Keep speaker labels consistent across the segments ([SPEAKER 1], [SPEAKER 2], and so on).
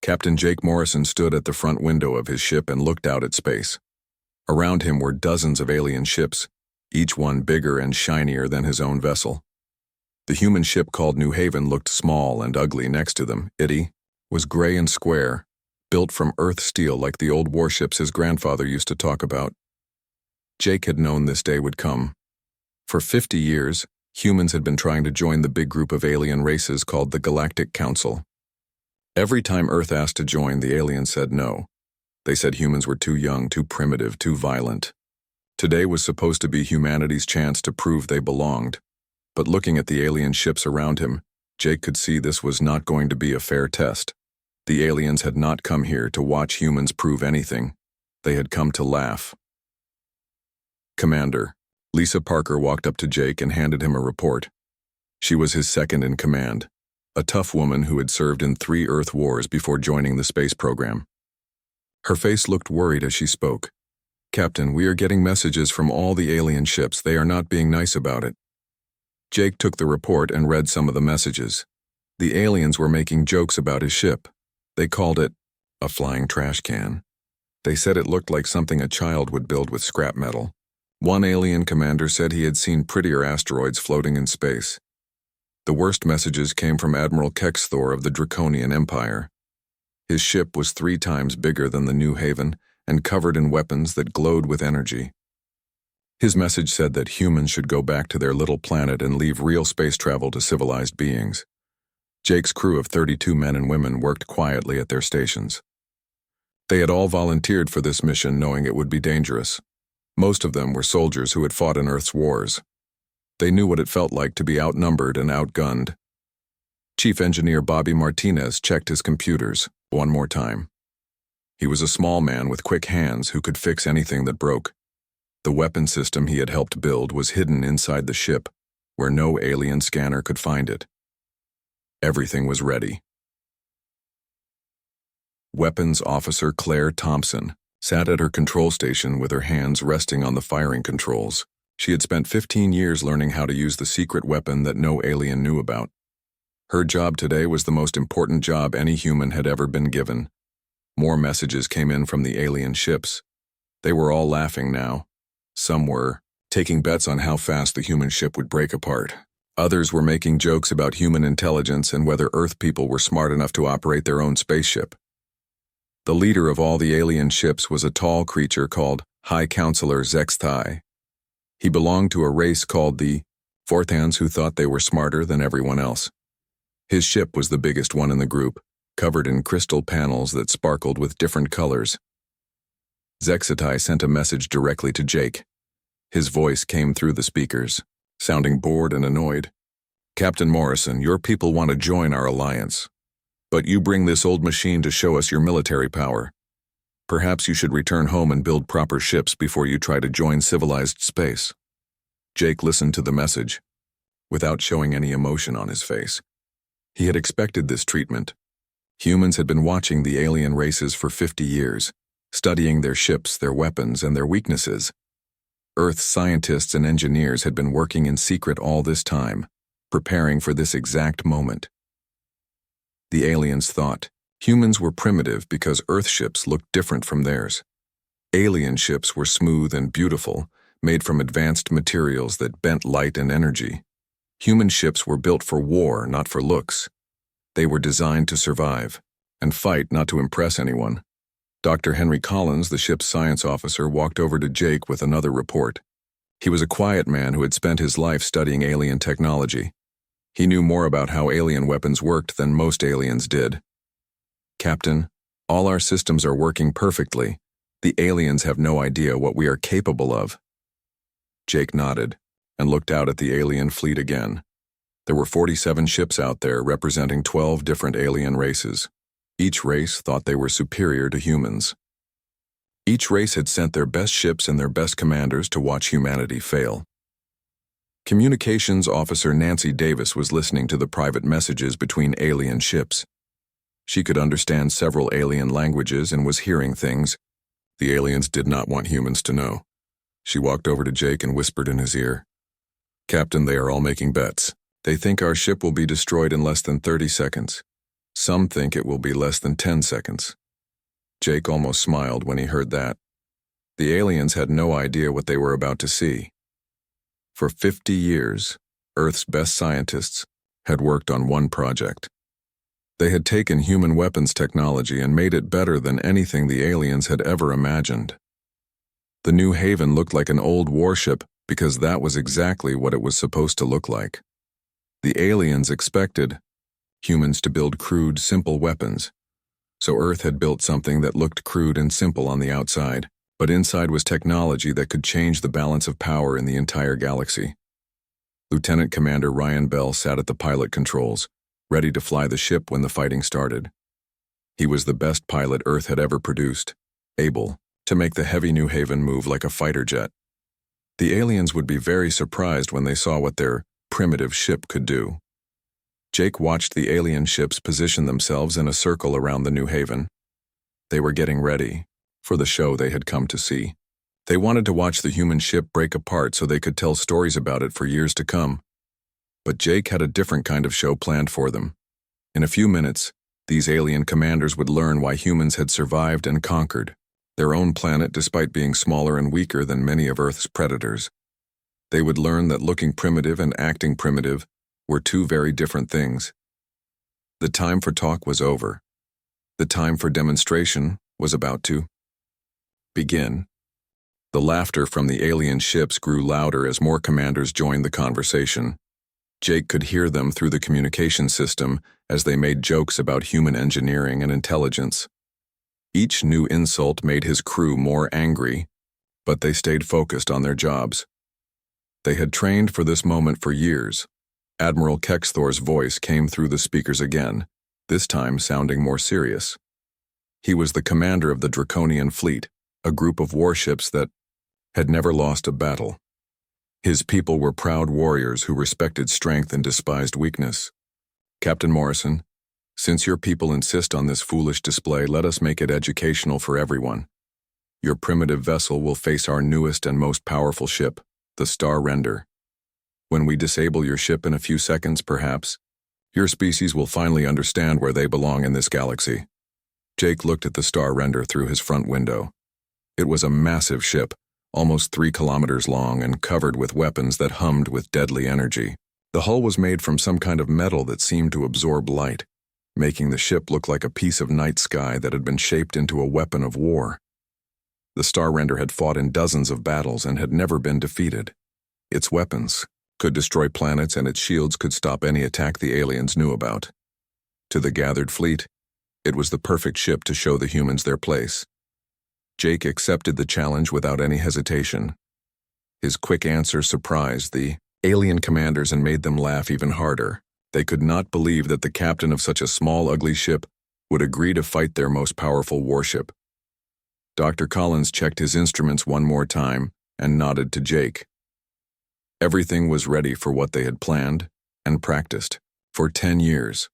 [SPEAKER 1] Captain Jake Morrison stood at the front window of his ship and looked out at space. Around him were dozens of alien ships, each one bigger and shinier than his own vessel. The human ship called New Haven looked small and ugly next to them. It was gray and square, built from Earth steel like the old warships his grandfather used to talk about. Jake had known this day would come. For 50 years, humans had been trying to join the big group of alien races called the Galactic Council. Every time Earth asked to join, the aliens said no. They said humans were too young, too primitive, too violent. Today was supposed to be humanity's chance to prove they belonged. But looking at the alien ships around him, Jake could see this was not going to be a fair test. The aliens had not come here to watch humans prove anything. They had come to laugh. Commander. Lisa Parker walked up to Jake and handed him a report. She was his second in command, a tough woman who had served in 3 Earth wars before joining the space program. Her face looked worried as she spoke. Captain, we are getting messages from all the alien ships. They are not being nice about it. Jake took the report and read some of the messages. The aliens were making jokes about his ship. They called it a flying trash can. They said it looked like something a child would build with scrap metal. One alien commander said he had seen prettier asteroids floating in space. The worst messages came from Admiral Kexthor of the Draconian Empire. His ship was 3 times bigger than the New Haven and covered in weapons that glowed with energy. His message said that humans should go back to their little planet and leave real space travel to civilized beings. Jake's crew of 32 men and women worked quietly at their stations. They had all volunteered for this mission knowing it would be dangerous. Most of them were soldiers who had fought in Earth's wars. They knew what it felt like to be outnumbered and outgunned. Chief Engineer Bobby Martinez checked his computers one more time. He was a small man with quick hands who could fix anything that broke. The weapon system he had helped build was hidden inside the ship, where no alien scanner could find it. Everything was ready. Weapons Officer Claire Thompson sat at her control station with her hands resting on the firing controls. She had spent 15 years learning how to use the secret weapon that no alien knew about. Her job today was the most important job any human had ever been given. More messages came in from the alien ships. They were all laughing now. Some were taking bets on how fast the human ship would break apart. Others were making jokes about human intelligence and whether Earth people were smart enough to operate their own spaceship. The leader of all the alien ships was a tall creature called High Counselor Zexthai. He belonged to a race called the Forthans who thought they were smarter than everyone else. His ship was the biggest one in the group, covered in crystal panels that sparkled with different colors. Zexthai sent a message directly to Jake. His voice came through the speakers, sounding bored and annoyed. Captain Morrison, your people want to join our alliance. But you bring this old machine to show us your military power. Perhaps you should return home and build proper ships before you try to join civilized space. Jake listened to the message, without showing any emotion on his face. He had expected this treatment. Humans had been watching the alien races for 50 years, studying their ships, their weapons, and their weaknesses. Earth's scientists and engineers had been working in secret all this time, preparing for this exact moment. The aliens thought humans were primitive because Earth ships looked different from theirs. Alien ships were smooth and beautiful, made from advanced materials that bent light and energy. Human ships were built for war, not for looks. They were designed to survive and fight, not to impress anyone. Dr. Henry Collins, the ship's science officer, walked over to Jake with another report. He was a quiet man who had spent his life studying alien technology. He knew more about how alien weapons worked than most aliens did. Captain, all our systems are working perfectly. The aliens have no idea what we are capable of. Jake nodded and looked out at the alien fleet again. There were 47 ships out there representing 12 different alien races. Each race thought they were superior to humans. Each race had sent their best ships and their best commanders to watch humanity fail. Communications Officer Nancy Davis was listening to the private messages between alien ships. She could understand several alien languages and was hearing things the aliens did not want humans to know. She walked over to Jake and whispered in his ear, "Captain, they are all making bets. They think our ship will be destroyed in less than 30 seconds. Some think it will be less than 10 seconds. Jake almost smiled when he heard that. The aliens had no idea what they were about to see. For 50 years, Earth's best scientists had worked on one project. They had taken human weapons technology and made it better than anything the aliens had ever imagined. The New Haven looked like an old warship because that was exactly what it was supposed to look like. The aliens expected humans to build crude, simple weapons. So Earth had built something that looked crude and simple on the outside, but inside was technology that could change the balance of power in the entire galaxy. Lieutenant Commander Ryan Bell sat at the pilot controls, ready to fly the ship when the fighting started. He was the best pilot Earth had ever produced, able to make the heavy New Haven move like a fighter jet. The aliens would be very surprised when they saw what their primitive ship could do. Jake watched the alien ships position themselves in a circle around the New Haven. They were getting ready for the show they had come to see. They wanted to watch the human ship break apart so they could tell stories about it for years to come. But Jake had a different kind of show planned for them. In a few minutes, these alien commanders would learn why humans had survived and conquered their own planet despite being smaller and weaker than many of Earth's predators. They would learn that looking primitive and acting primitive were two very different things. The time for talk was over. The time for demonstration was about to begin. The laughter from the alien ships grew louder as more commanders joined the conversation. Jake could hear them through the communication system as they made jokes about human engineering and intelligence. Each new insult made his crew more angry, but they stayed focused on their jobs. They had trained for this moment for years. Admiral Kexthor's voice came through the speakers again, this time sounding more serious. He was the commander of the Draconian Fleet, a group of warships that had never lost a battle. His people were proud warriors who respected strength and despised weakness. Captain Morrison, since your people insist on this foolish display, let us make it educational for everyone. Your primitive vessel will face our newest and most powerful ship, the Star Render. When we disable your ship in a few seconds, perhaps, your species will finally understand where they belong in this galaxy. Jake looked at the Star Render through his front window. It was a massive ship, almost 3 kilometers long and covered with weapons that hummed with deadly energy. The hull was made from some kind of metal that seemed to absorb light, making the ship look like a piece of night sky that had been shaped into a weapon of war. The Star Render had fought in dozens of battles and had never been defeated. Its weapons could destroy planets and its shields could stop any attack the aliens knew about. To the gathered fleet, it was the perfect ship to show the humans their place. Jake accepted the challenge without any hesitation. His quick answer surprised the alien commanders and made them laugh even harder. They could not believe that the captain of such a small, ugly ship would agree to fight their most powerful warship. Dr. Collins checked his instruments one more time and nodded to Jake. Everything was ready for what they had planned and practiced for 10 years.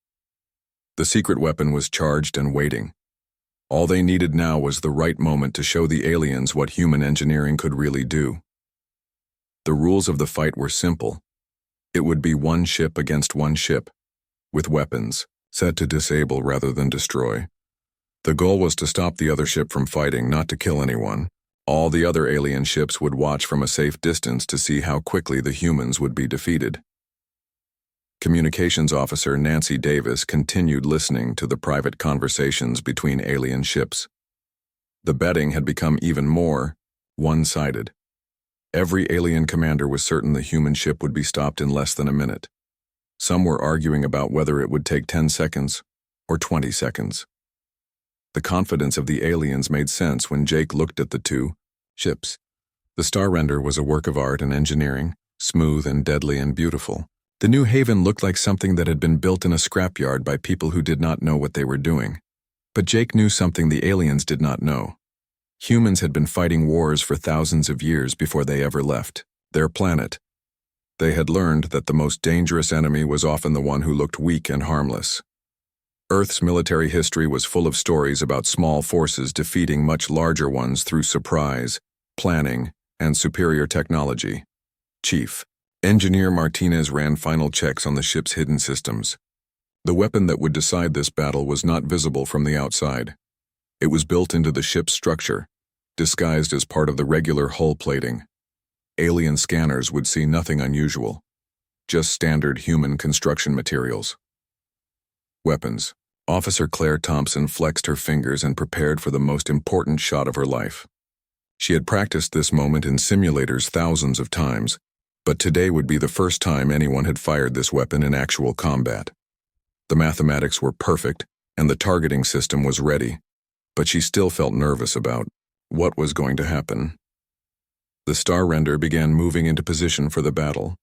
[SPEAKER 1] The secret weapon was charged and waiting. All they needed now was the right moment to show the aliens what human engineering could really do. The rules of the fight were simple. It would be one ship against one ship, with weapons set to disable rather than destroy. The goal was to stop the other ship from fighting, not to kill anyone. All the other alien ships would watch from a safe distance to see how quickly the humans would be defeated. Communications Officer Nancy Davis continued listening to the private conversations between alien ships. The betting had become even more one-sided. Every alien commander was certain the human ship would be stopped in less than a minute. Some were arguing about whether it would take 10 seconds or 20 seconds. The confidence of the aliens made sense when Jake looked at the two ships. The Star Render was a work of art and engineering, smooth and deadly and beautiful. The New Haven looked like something that had been built in a scrapyard by people who did not know what they were doing. But Jake knew something the aliens did not know. Humans had been fighting wars for thousands of years before they ever left their planet. They had learned that the most dangerous enemy was often the one who looked weak and harmless. Earth's military history was full of stories about small forces defeating much larger ones through surprise, planning, and superior technology. Chief Engineer Martinez ran final checks on the ship's hidden systems. The weapon that would decide this battle was not visible from the outside. It was built into the ship's structure, disguised as part of the regular hull plating. Alien scanners would see nothing unusual, just standard human construction materials. Weapons. Officer Claire Thompson flexed her fingers and prepared for the most important shot of her life. She had practiced this moment in simulators thousands of times, but today would be the first time anyone had fired this weapon in actual combat. The mathematics were perfect, and the targeting system was ready, but she still felt nervous about what was going to happen. The star render began moving into position for the battle.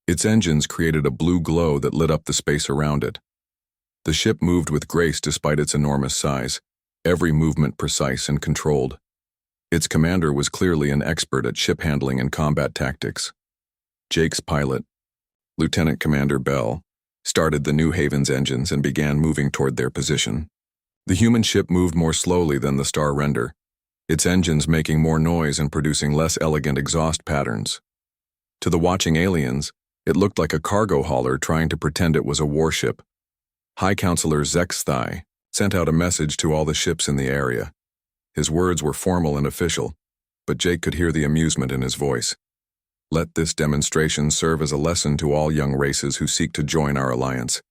[SPEAKER 1] Its engines created a blue glow that lit up the space around it. The ship moved with grace despite its enormous size, every movement precise and controlled. Its commander was clearly an expert at ship handling and combat tactics. Jake's pilot, Lieutenant Commander Bell, started the New Haven's engines and began moving toward their position. The human ship moved more slowly than the star render, its engines making more noise and producing less elegant exhaust patterns. To the watching aliens, it looked like a cargo hauler trying to pretend it was a warship. High Counselor Zexthai sent out a message to all the ships in the area. His words were formal and official, but Jake could hear the amusement in his voice. Let this demonstration serve as a lesson to all young races who seek to join our alliance.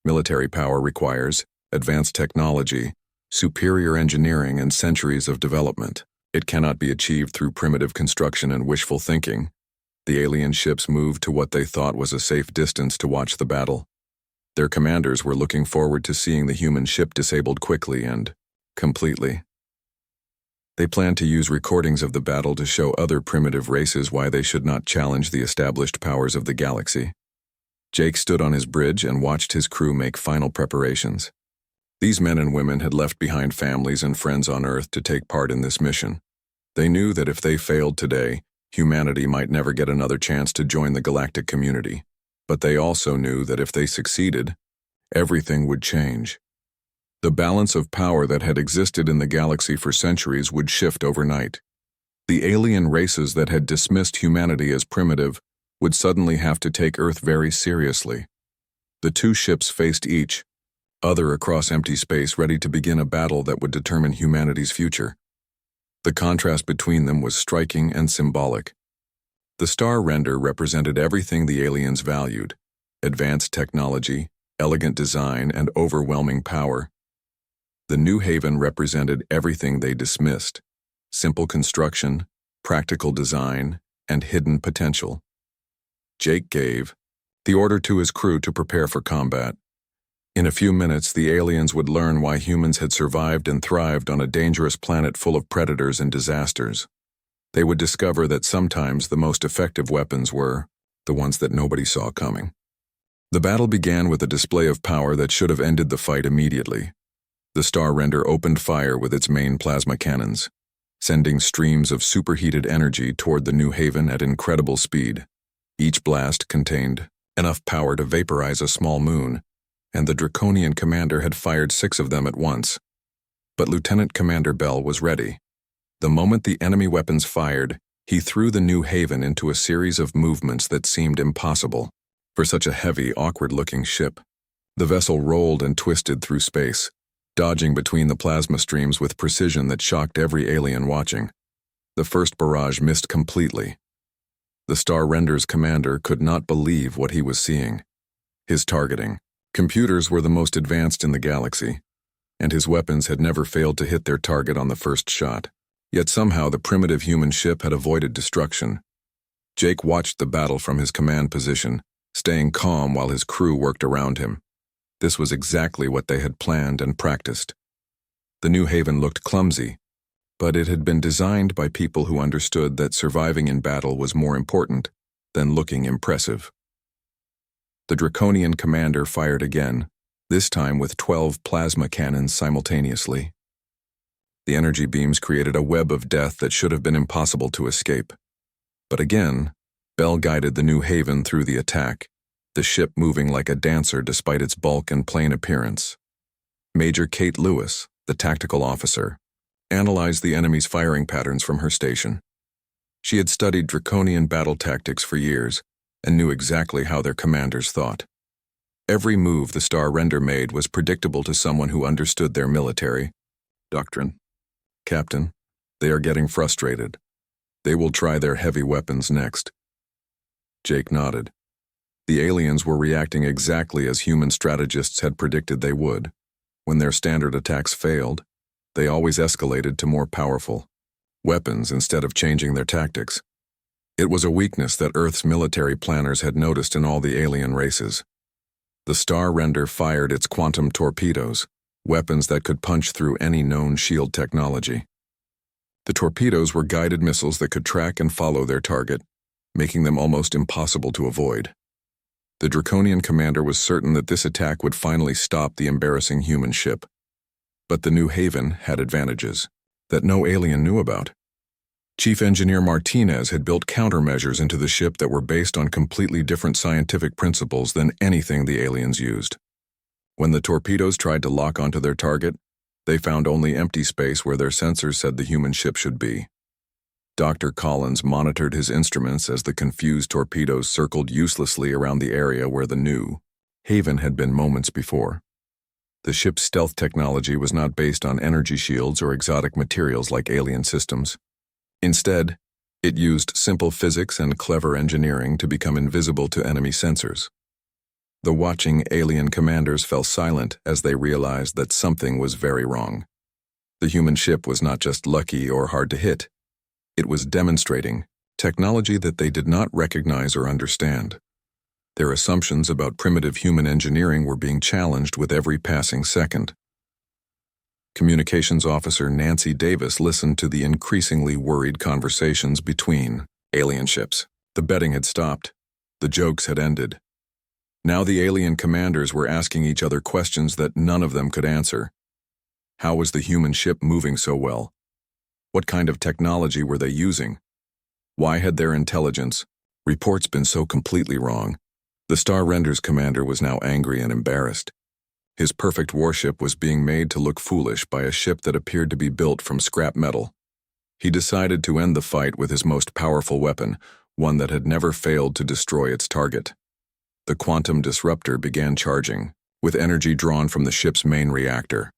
[SPEAKER 1] Military power requires advanced technology, superior engineering, and centuries of development. It cannot be achieved through primitive construction and wishful thinking. The alien ships moved to what they thought was a safe distance to watch the battle. Their commanders were looking forward to seeing the human ship disabled quickly and completely. They planned to use recordings of the battle to show other primitive races why they should not challenge the established powers of the galaxy. Jake stood on his bridge and watched his crew make final preparations. These men and women had left behind families and friends on Earth to take part in this mission. They knew that if they failed today, humanity might never get another chance to join the galactic community. But they also knew that if they succeeded, everything would change. The balance of power that had existed in the galaxy for centuries would shift overnight. The alien races that had dismissed humanity as primitive would suddenly have to take Earth very seriously. The two ships faced each other across empty space, ready to begin a battle that would determine humanity's future. The contrast between them was striking and symbolic. The star render represented everything the aliens valued: advanced technology, elegant design, and overwhelming power. The New Haven represented everything they dismissed: simple construction, practical design, and hidden potential. Jake gave the order to his crew to prepare for combat. In a few minutes, the aliens would learn why humans had survived and thrived on a dangerous planet full of predators and disasters. They would discover that sometimes the most effective weapons were the ones that nobody saw coming. The battle began with a display of power that should have ended the fight immediately. The star render opened fire with its main plasma cannons, sending streams of superheated energy toward the New Haven at incredible speed. Each blast contained enough power to vaporize a small moon, and the Draconian commander had fired 6 of them at once. But Lieutenant Commander Bell was ready. The moment the enemy weapons fired, he threw the New Haven into a series of movements that seemed impossible for such a heavy, awkward-looking ship. The vessel rolled and twisted through space, dodging between the plasma streams with precision that shocked every alien watching. The first barrage missed completely. The star render's commander could not believe what he was seeing. His targeting. Computers were the most advanced in the galaxy, and his weapons had never failed to hit their target on the first shot. Yet somehow the primitive human ship had avoided destruction. Jake watched the battle from his command position, staying calm while his crew worked around him. This was exactly what they had planned and practiced. The New Haven looked clumsy, but it had been designed by people who understood that surviving in battle was more important than looking impressive. The Draconian commander fired again, this time with 12 plasma cannons simultaneously. The energy beams created a web of death that should have been impossible to escape. But again, Bell guided the New Haven through the attack, the ship moving like a dancer despite its bulk and plain appearance. Major Kate Lewis, the tactical officer, analyzed the enemy's firing patterns from her station. She had studied Draconian battle tactics for years and knew exactly how their commanders thought. Every move the Star Render made was predictable to someone who understood their military doctrine. Captain, they are getting frustrated. They will try their heavy weapons next. Jake nodded. The aliens were reacting exactly as human strategists had predicted they would. When their standard attacks failed, they always escalated to more powerful weapons instead of changing their tactics. It was a weakness that Earth's military planners had noticed in all the alien races. The Star Render fired its quantum torpedoes, weapons that could punch through any known shield technology. The torpedoes were guided missiles that could track and follow their target, making them almost impossible to avoid. The Draconian commander was certain that this attack would finally stop the embarrassing human ship. But the New Haven had advantages that no alien knew about. Chief Engineer Martinez had built countermeasures into the ship that were based on completely different scientific principles than anything the aliens used. When the torpedoes tried to lock onto their target, they found only empty space where their sensors said the human ship should be. Dr. Collins monitored his instruments as the confused torpedoes circled uselessly around the area where the New Haven had been moments before. The ship's stealth technology was not based on energy shields or exotic materials like alien systems. Instead, it used simple physics and clever engineering to become invisible to enemy sensors. The watching alien commanders fell silent as they realized that something was very wrong. The human ship was not just lucky or hard to hit. It was demonstrating technology that they did not recognize or understand. Their assumptions about primitive human engineering were being challenged with every passing second. Communications Officer Nancy Davis listened to the increasingly worried conversations between alien ships. The betting had stopped. The jokes had ended. Now the alien commanders were asking each other questions that none of them could answer. How was the human ship moving so well? What kind of technology were they using? Why had their intelligence reports been so completely wrong? The Star Render's commander was now angry and embarrassed. His perfect warship was being made to look foolish by a ship that appeared to be built from scrap metal. He decided to end the fight with his most powerful weapon, one that had never failed to destroy its target. The quantum disruptor began charging, with energy drawn from the ship's main reactor.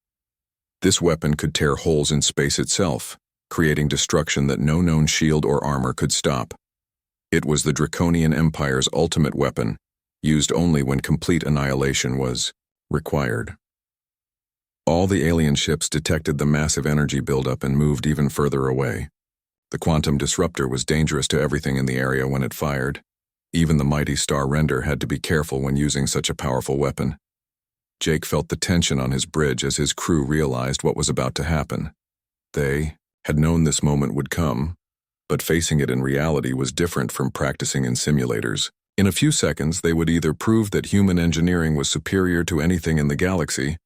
[SPEAKER 1] This weapon could tear holes in space itself, creating destruction that no known shield or armor could stop. It was the Draconian Empire's ultimate weapon, used only when complete annihilation was required. All the alien ships detected the massive energy buildup and moved even further away. The quantum disruptor was dangerous to everything in the area when it fired. Even the mighty Star Render had to be careful when using such a powerful weapon. Jake felt the tension on his bridge as his crew realized what was about to happen. They had known this moment would come, but facing it in reality was different from practicing in simulators. In a few seconds, they would either prove that human engineering was superior to anything in the galaxy,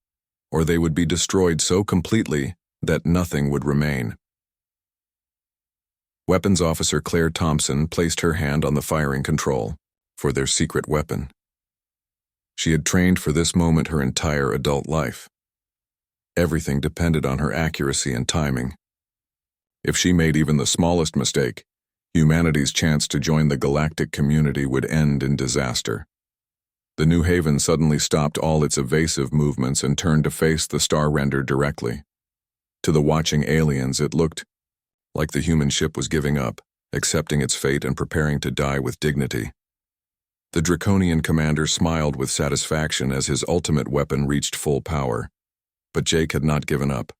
[SPEAKER 1] or they would be destroyed so completely that nothing would remain. Weapons Officer Claire Thompson placed her hand on the firing control for their secret weapon. She had trained for this moment her entire adult life. Everything depended on her accuracy and timing. If she made even the smallest mistake, humanity's chance to join the galactic community would end in disaster. The New Haven suddenly stopped all its evasive movements and turned to face the Star Render directly. To the watching aliens, it looked like the human ship was giving up, accepting its fate and preparing to die with dignity. The Draconian commander smiled with satisfaction as his ultimate weapon reached full power. But Jake had not given up.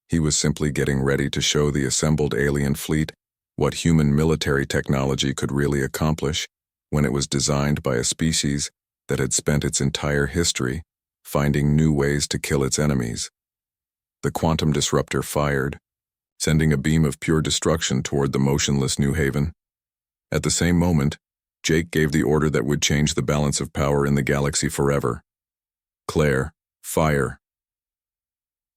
[SPEAKER 1] He was simply getting ready to show the assembled alien fleet what human military technology could really accomplish when it was designed by a species that had spent its entire history finding new ways to kill its enemies. The quantum disruptor fired, sending a beam of pure destruction toward the motionless New Haven. At the same moment, Jake gave the order that would change the balance of power in the galaxy forever. Claire, fire.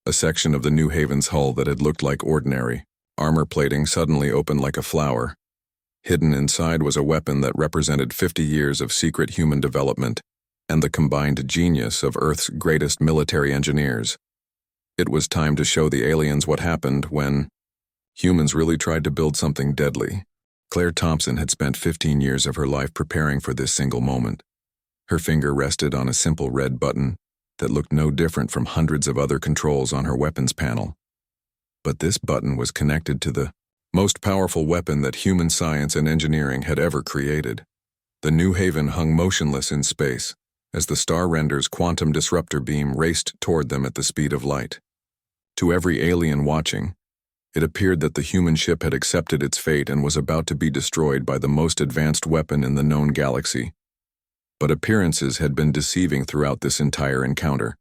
[SPEAKER 1] A section of the New Haven's hull that had looked like ordinary armor plating suddenly opened like a flower. Hidden inside was a weapon that represented 50 years of secret human development and the combined genius of Earth's greatest military engineers. It was time to show the aliens what happened when humans really tried to build something deadly. Claire Thompson had spent 15 years of her life preparing for this single moment. Her finger rested on a simple red button that looked no different from hundreds of other controls on her weapons panel. But this button was connected to the most powerful weapon that human science and engineering had ever created. The New Haven hung motionless in space as the Star Render's quantum disruptor beam raced toward them at the speed of light. To every alien watching, it appeared that the human ship had accepted its fate and was about to be destroyed by the most advanced weapon in the known galaxy. But appearances had been deceiving throughout this entire encounter.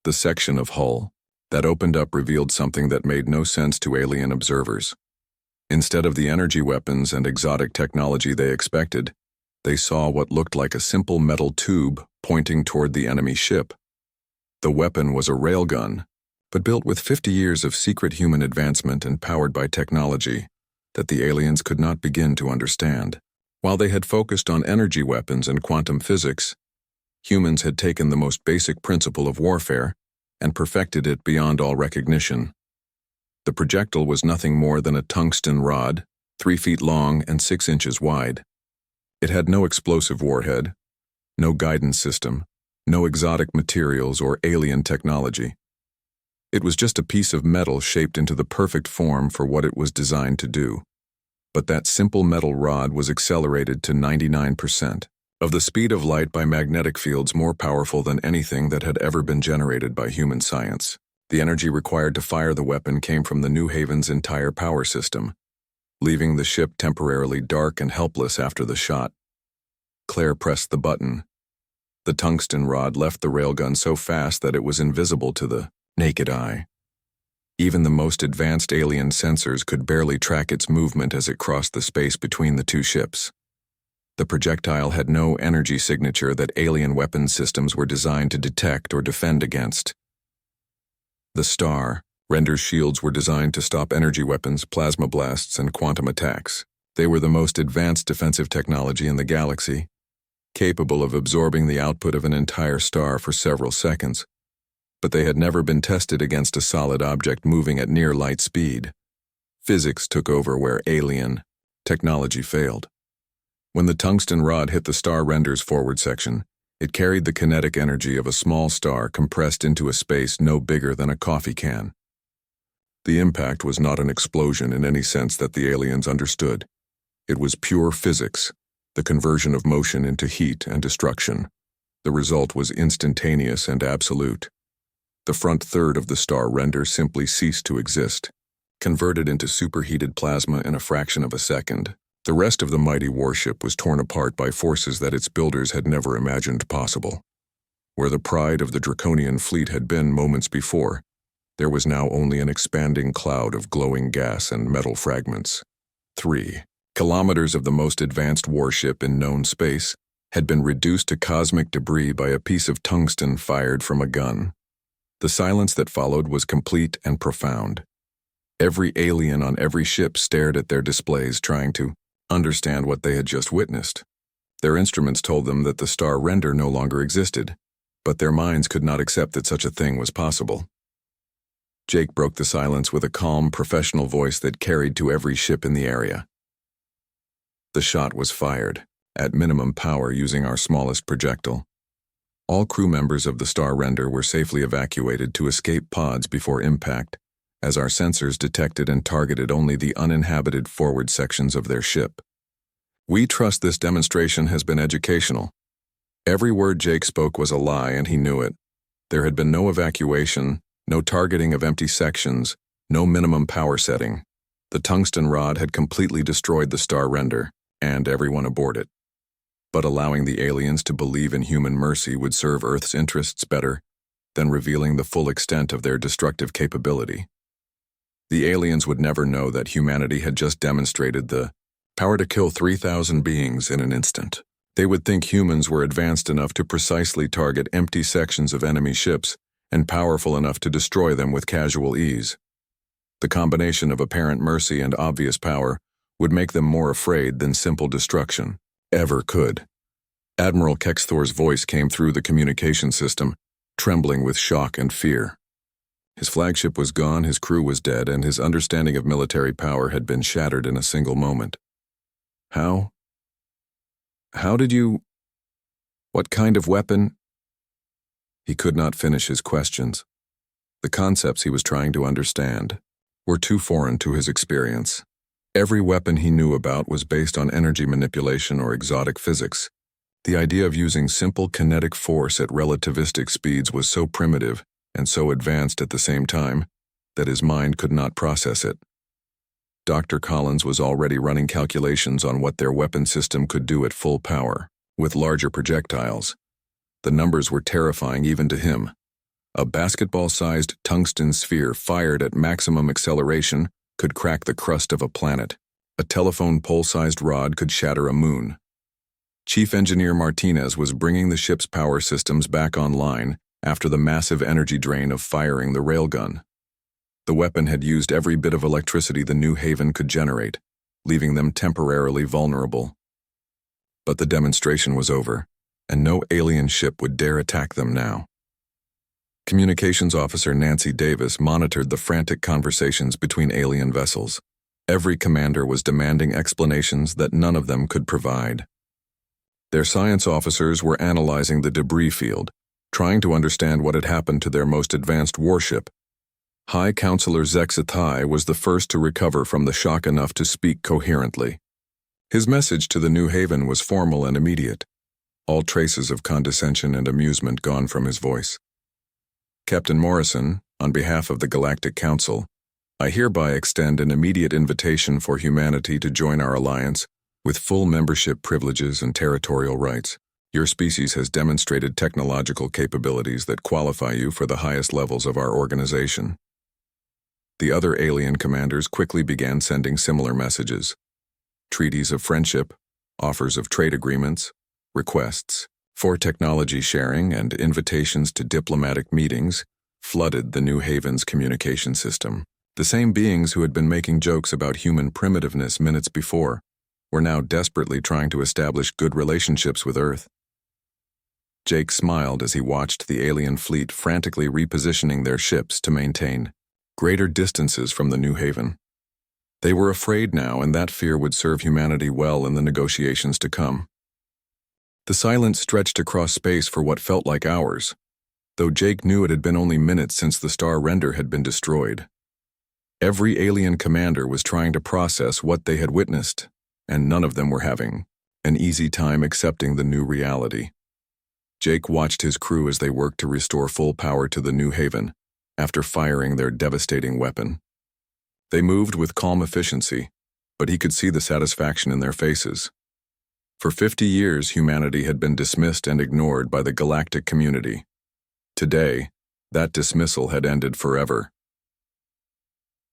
[SPEAKER 1] The section of hull that opened up revealed something that made no sense to alien observers. Instead of the energy weapons and exotic technology they expected, they saw what looked like a simple metal tube pointing toward the enemy ship. The weapon was a railgun, but built with 50 years of secret human advancement and powered by technology that the aliens could not begin to understand. While they had focused on energy weapons and quantum physics, humans had taken the most basic principle of warfare and perfected it beyond all recognition. The projectile was nothing more than a tungsten rod, 3 feet long and 6 inches wide. It had no explosive warhead, no guidance system, no exotic materials or alien technology. It was just a piece of metal shaped into the perfect form for what it was designed to do. But that simple metal rod was accelerated to 99% of the speed of light by magnetic fields more powerful than anything that had ever been generated by human science. The energy required to fire the weapon came from the New Haven's entire power system, leaving the ship temporarily dark and helpless after the shot. Claire pressed the button. The tungsten rod left the railgun so fast that it was invisible to the naked eye. Even the most advanced alien sensors could barely track its movement as it crossed the space between the two ships. The projectile had no energy signature that alien weapons systems were designed to detect or defend against. The Star Render's shields were designed to stop energy weapons, plasma blasts, and quantum attacks. They were the most advanced defensive technology in the galaxy, capable of absorbing the output of an entire star for several seconds. But they had never been tested against a solid object moving at near light speed. Physics took over where alien technology failed. When the tungsten rod hit the Star Render's forward section, it carried the kinetic energy of a small star compressed into a space no bigger than a coffee can. The impact was not an explosion in any sense that the aliens understood. It was pure physics, the conversion of motion into heat and destruction. The result was instantaneous and absolute. The front third of the Star Render simply ceased to exist, converted into superheated plasma in a fraction of a second. The rest of the mighty warship was torn apart by forces that its builders had never imagined possible. Where the pride of the Draconian fleet had been moments before, there was now only an expanding cloud of glowing gas and metal fragments. 3 kilometers of the most advanced warship in known space had been reduced to cosmic debris by a piece of tungsten fired from a gun. The silence that followed was complete and profound. Every alien on every ship stared at their displays, trying to understand what they had just witnessed. Their instruments told them that the Star Render no longer existed, but their minds could not accept that such a thing was possible. Jake broke the silence with a calm, professional voice that carried to every ship in the area. The shot was fired, at minimum power using our smallest projectile. All crew members of the Star Render were safely evacuated to escape pods before impact, as our sensors detected and targeted only the uninhabited forward sections of their ship. We trust this demonstration has been educational. Every word Jake spoke was a lie, and he knew it. There had been no evacuation, no targeting of empty sections, no minimum power setting. The tungsten rod had completely destroyed the Star Render, and everyone aboard it. But allowing the aliens to believe in human mercy would serve Earth's interests better than revealing the full extent of their destructive capability. The aliens would never know that humanity had just demonstrated the power to kill 3,000 beings in an instant. They would think humans were advanced enough to precisely target empty sections of enemy ships and powerful enough to destroy them with casual ease. The combination of apparent mercy and obvious power would make them more afraid than simple destruction ever could. Admiral Kexthor's voice came through the communication system, trembling with shock and fear. His flagship was gone, his crew was dead, and his understanding of military power had been shattered in a single moment. How did you... What kind of weapon? He could not finish his questions. The concepts he was trying to understand were too foreign to his experience. Every weapon he knew about was based on energy manipulation or exotic physics. The idea of using simple kinetic force at relativistic speeds was so primitive and so advanced at the same time that his mind could not process it. Dr. Collins was already running calculations on what their weapon system could do at full power, with larger projectiles. The numbers were terrifying even to him. A basketball-sized tungsten sphere fired at maximum acceleration could crack the crust of a planet. A telephone pole-sized rod could shatter a moon. Chief Engineer Martinez was bringing the ship's power systems back online after the massive energy drain of firing the railgun. The weapon had used every bit of electricity the New Haven could generate, leaving them temporarily vulnerable. But the demonstration was over, and no alien ship would dare attack them now. Communications Officer Nancy Davis monitored the frantic conversations between alien vessels. Every commander was demanding explanations that none of them could provide. Their science officers were analyzing the debris field, trying to understand what had happened to their most advanced warship. High Counselor Zexatai was the first to recover from the shock enough to speak coherently. His message to the New Haven was formal and immediate, all traces of condescension and amusement gone from his voice. Captain Morrison, on behalf of the Galactic Council, I hereby extend an immediate invitation for humanity to join our alliance with full membership privileges and territorial rights. Your species has demonstrated technological capabilities that qualify you for the highest levels of our organization. The other alien commanders quickly began sending similar messages. Treaties of friendship, offers of trade agreements, requests for technology sharing, and invitations to diplomatic meetings flooded the New Haven's communication system. The same beings who had been making jokes about human primitiveness minutes before were now desperately trying to establish good relationships with Earth. Jake smiled as he watched the alien fleet frantically repositioning their ships to maintain greater distances from the New Haven. They were afraid now, and that fear would serve humanity well in the negotiations to come. The silence stretched across space for what felt like hours, though Jake knew it had been only minutes since the star render had been destroyed. Every alien commander was trying to process what they had witnessed, and none of them were having an easy time accepting the new reality. Jake watched his crew as they worked to restore full power to the New Haven after firing their devastating weapon. They moved with calm efficiency, but he could see the satisfaction in their faces. For 50 years, humanity had been dismissed and ignored by the galactic community. Today, that dismissal had ended forever.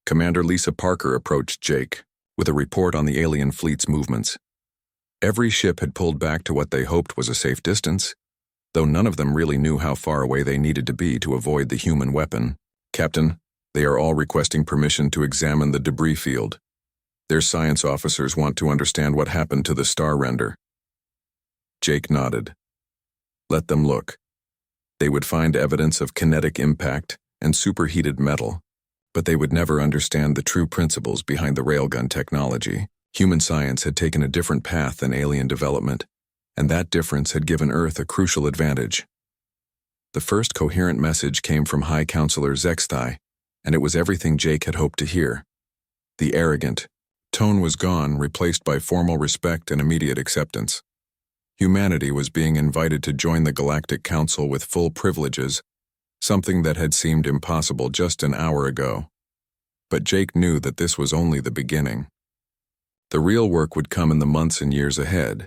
[SPEAKER 1] Commander Lisa Parker approached Jake with a report on the alien fleet's movements. Every ship had pulled back to what they hoped was a safe distance, though none of them really knew how far away they needed to be to avoid the human weapon. Captain, they are all requesting permission to examine the debris field. Their science officers want to understand what happened to the star render. Jake nodded. Let them look. They would find evidence of kinetic impact and superheated metal, but they would never understand the true principles behind the railgun technology. Human science had taken a different path than alien development, and that difference had given Earth a crucial advantage. The first coherent message came from High Counselor Zextai, and it was everything Jake had hoped to hear. The arrogant tone was gone, replaced by formal respect and immediate acceptance. Humanity was being invited to join the Galactic Council with full privileges, something that had seemed impossible just an hour ago. But Jake knew that this was only the beginning. The real work would come in the months and years ahead,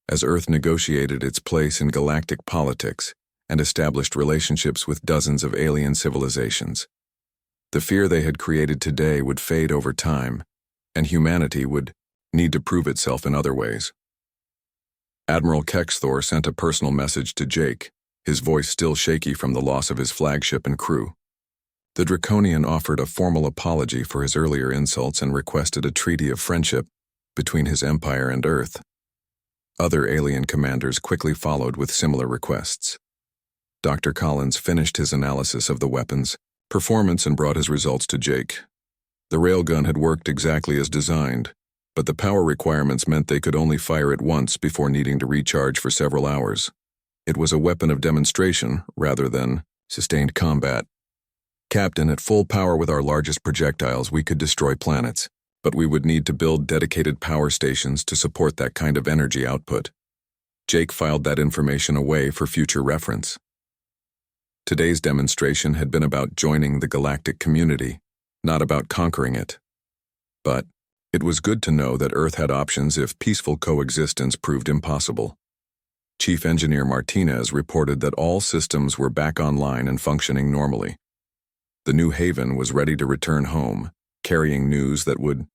[SPEAKER 1] as Earth negotiated its place in galactic politics and established relationships with dozens of alien civilizations. The fear they had created today would fade over time, and humanity would need to prove itself in other ways. Admiral Kexthor sent a personal message to Jake, his voice still shaky from the loss of his flagship and crew. The Draconian offered a formal apology for his earlier insults and requested a treaty of friendship between his empire and Earth. Other alien commanders quickly followed with similar requests. Dr. Collins finished his analysis of the weapon's performance and brought his results to Jake. The railgun had worked exactly as designed, but the power requirements meant they could only fire it once before needing to recharge for several hours. It was a weapon of demonstration rather than sustained combat. Captain, at full power with our largest projectiles, we could destroy planets, but we would need to build dedicated power stations to support that kind of energy output. Jake filed that information away for future reference. Today's demonstration had been about joining the galactic community, not about conquering it. But it was good to know that Earth had options if peaceful coexistence proved impossible. Chief Engineer Martinez reported that all systems were back online and functioning normally. The New Haven was ready to return home, carrying news that would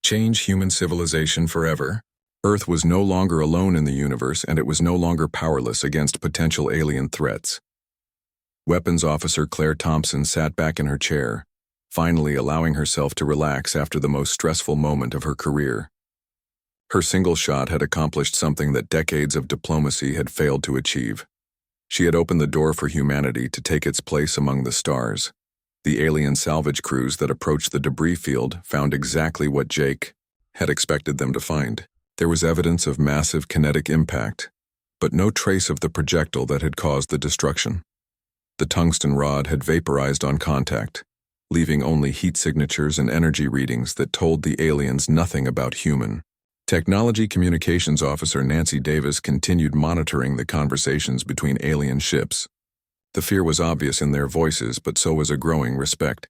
[SPEAKER 1] change human civilization forever. Earth was no longer alone in the universe, and it was no longer powerless against potential alien threats. Weapons Officer Claire Thompson sat back in her chair, finally allowing herself to relax after the most stressful moment of her career. Her single shot had accomplished something that decades of diplomacy had failed to achieve. She had opened the door for humanity to take its place among the stars. The alien salvage crews that approached the debris field found exactly what Jake had expected them to find. There was evidence of massive kinetic impact, but no trace of the projectile that had caused the destruction. The tungsten rod had vaporized on contact, leaving only heat signatures and energy readings that told the aliens nothing about human. Technology Communications Officer Nancy Davis continued monitoring the conversations between alien ships. The fear was obvious in their voices, but so was a growing respect.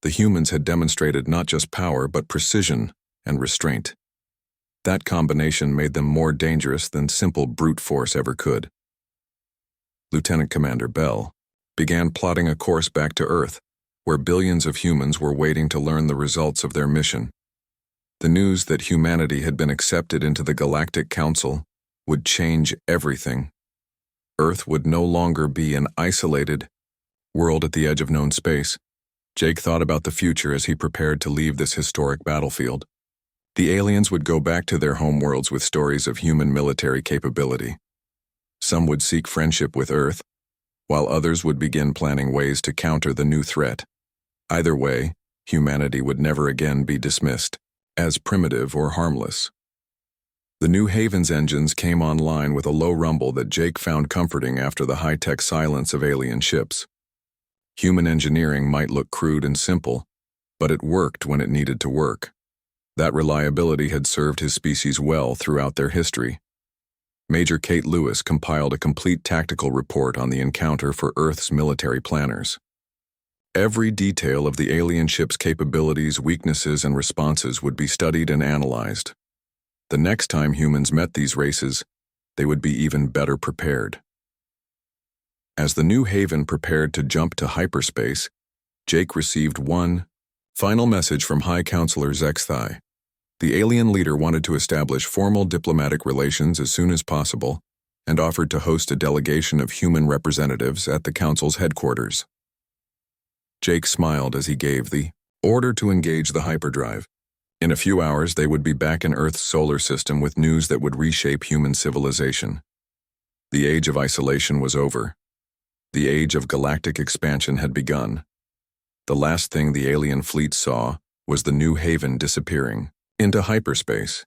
[SPEAKER 1] The humans had demonstrated not just power, but precision and restraint. That combination made them more dangerous than simple brute force ever could. Lieutenant Commander Bell began plotting a course back to Earth, where billions of humans were waiting to learn the results of their mission. The news that humanity had been accepted into the Galactic Council would change everything. Earth would no longer be an isolated world at the edge of known space. Jake thought about the future as he prepared to leave this historic battlefield. The aliens would go back to their homeworlds with stories of human military capability. Some would seek friendship with Earth, while others would begin planning ways to counter the new threat. Either way, humanity would never again be dismissed as primitive or harmless. The New Haven's engines came online with a low rumble that Jake found comforting after the high-tech silence of alien ships. Human engineering might look crude and simple, but it worked when it needed to work. That reliability had served his species well throughout their history. Major Kate Lewis compiled a complete tactical report on the encounter for Earth's military planners. Every detail of the alien ship's capabilities, weaknesses, and responses would be studied and analyzed. The next time humans met these races, they would be even better prepared. As the New Haven prepared to jump to hyperspace, Jake received one final message from High Counselor Zexthai. The alien leader wanted to establish formal diplomatic relations as soon as possible and offered to host a delegation of human representatives at the Council's headquarters. Jake smiled as he gave the order to engage the hyperdrive. In a few hours, they would be back in Earth's solar system with news that would reshape human civilization. The age of isolation was over. The age of galactic expansion had begun. The last thing the alien fleet saw was the New Haven disappearing into hyperspace,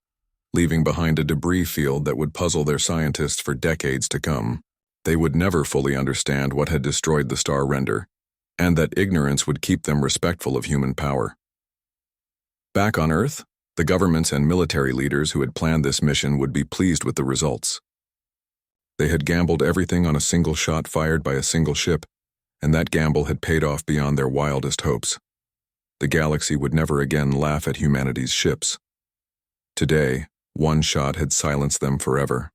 [SPEAKER 1] leaving behind a debris field that would puzzle their scientists for decades to come. They would never fully understand what had destroyed the star render, and that ignorance would keep them respectful of human power. Back on Earth, the governments and military leaders who had planned this mission would be pleased with the results. They had gambled everything on a single shot fired by a single ship, and that gamble had paid off beyond their wildest hopes. The galaxy would never again laugh at humanity's ships. Today, one shot had silenced them forever.